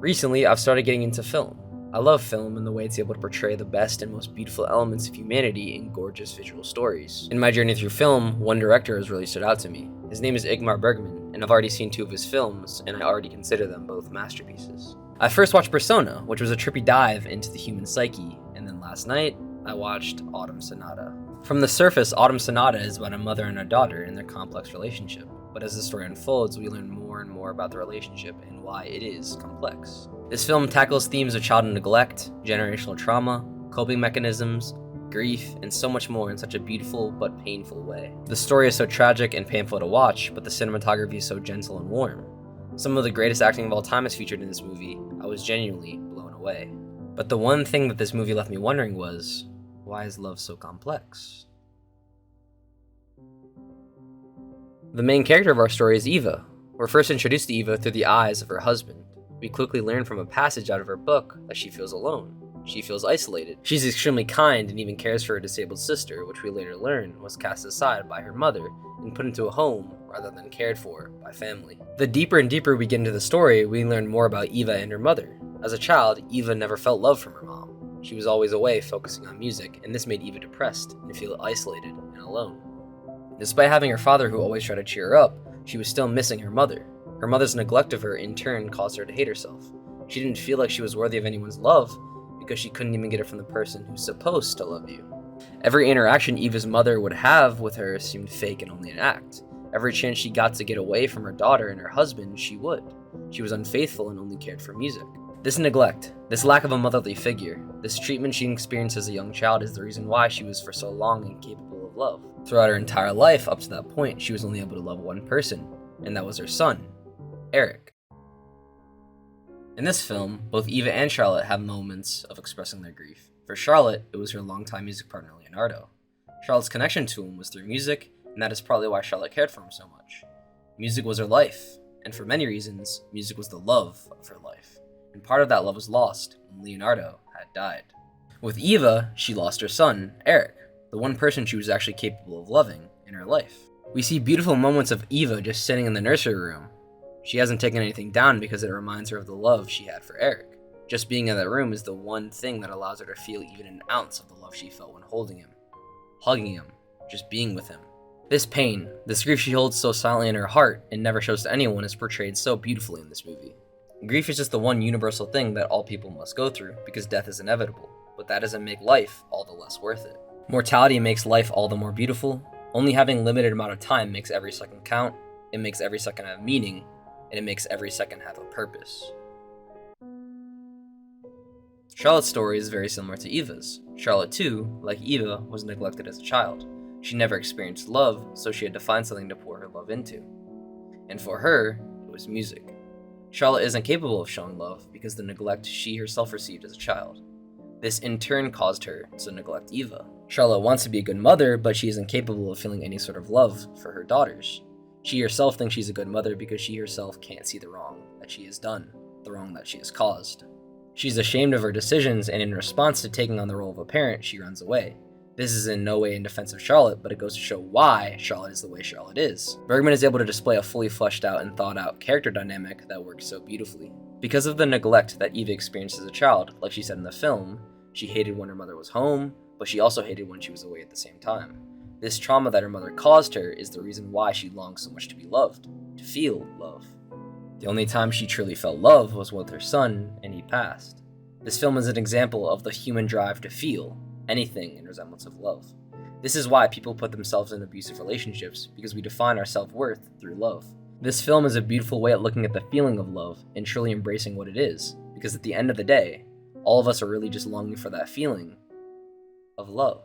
Recently, I've started getting into film. I love film in the way it's able to portray the best and most beautiful elements of humanity in gorgeous visual stories. In my journey through film, one director has really stood out to me. His name is Ingmar Bergman, and I've already seen 2 of his films, and I already consider them both masterpieces. I first watched Persona, which was a trippy dive into the human psyche, and then last night, I watched Autumn Sonata. From the surface, Autumn Sonata is about a mother and a daughter and their complex relationship, but as the story unfolds, we learn more and more about the relationship and why it is complex. This film tackles themes of child neglect, generational trauma, coping mechanisms, grief, and so much more in such a beautiful but painful way. The story is so tragic and painful to watch, but the cinematography is so gentle and warm. Some of the greatest acting of all time is featured in this movie. I was genuinely blown away. But the one thing that this movie left me wondering was, why is love so complex? The main character of our story is Eva. We're first introduced to Eva through the eyes of her husband. We quickly learn from a passage out of her book that she feels alone. She feels isolated. She's extremely kind and even cares for her disabled sister, which we later learn was cast aside by her mother and put into a home rather than cared for by family. The deeper and deeper we get into the story, we learn more about Eva and her mother. As a child, Eva never felt love from her mom. She was always away focusing on music, and this made Eva depressed and feel isolated and alone. Despite having her father who always tried to cheer her up, she was still missing her mother. Her mother's neglect of her in turn caused her to hate herself. She didn't feel like she was worthy of anyone's love because she couldn't even get it from the person who's supposed to love you. Every interaction Eva's mother would have with her seemed fake and only an act. Every chance she got to get away from her daughter and her husband, she would. She was unfaithful and only cared for music. This neglect, this lack of a motherly figure, this treatment she experienced as a young child is the reason why she was for so long incapable of love. Throughout her entire life up to that point, she was only able to love one person, and that was her son, Eric. In this film, both Eva and Charlotte have moments of expressing their grief. For Charlotte, it was her longtime music partner, Leonardo. Charlotte's connection to him was through music, and that is probably why Charlotte cared for him so much. Music was her life, and for many reasons, music was the love of her life. And part of that love was lost when Leonardo had died. With Eva, she lost her son, Eric, the one person she was actually capable of loving in her life. We see beautiful moments of Eva just sitting in the nursery room. She hasn't taken anything down because it reminds her of the love she had for Eric. Just being in that room is the one thing that allows her to feel even an ounce of the love she felt when holding him, hugging him, just being with him. This pain, this grief she holds so silently in her heart and never shows to anyone is portrayed so beautifully in this movie. Grief is just the one universal thing that all people must go through because death is inevitable, but that doesn't make life all the less worth it. Mortality makes life all the more beautiful. Only having limited amount of time makes every second count, it makes every second have meaning, and it makes every second have a purpose. Charlotte's story is very similar to Eva's. Charlotte too, like Eva, was neglected as a child. She never experienced love, so she had to find something to pour her love into. And for her, it was music. Charlotte isn't capable of showing love because of the neglect she herself received as a child. This in turn caused her to neglect Eva. Charlotte wants to be a good mother, but she isn't capable of feeling any sort of love for her daughters. She herself thinks she's a good mother because she herself can't see the wrong that she has done, the wrong that she has caused. She's ashamed of her decisions, and in response to taking on the role of a parent, she runs away. This is in no way in defense of Charlotte, but it goes to show why Charlotte is the way Charlotte is. Bergman is able to display a fully fleshed out and thought out character dynamic that works so beautifully. Because of the neglect that Eva experienced as a child, like she said in the film, she hated when her mother was home, but she also hated when she was away at the same time. This trauma that her mother caused her is the reason why she longs so much to be loved, to feel love. The only time she truly felt love was with her son, and he passed. This film is an example of the human drive to feel anything in resemblance of love. This is why people put themselves in abusive relationships, because we define our self-worth through love. This film is a beautiful way at looking at the feeling of love and truly embracing what it is, because at the end of the day, all of us are really just longing for that feeling of love.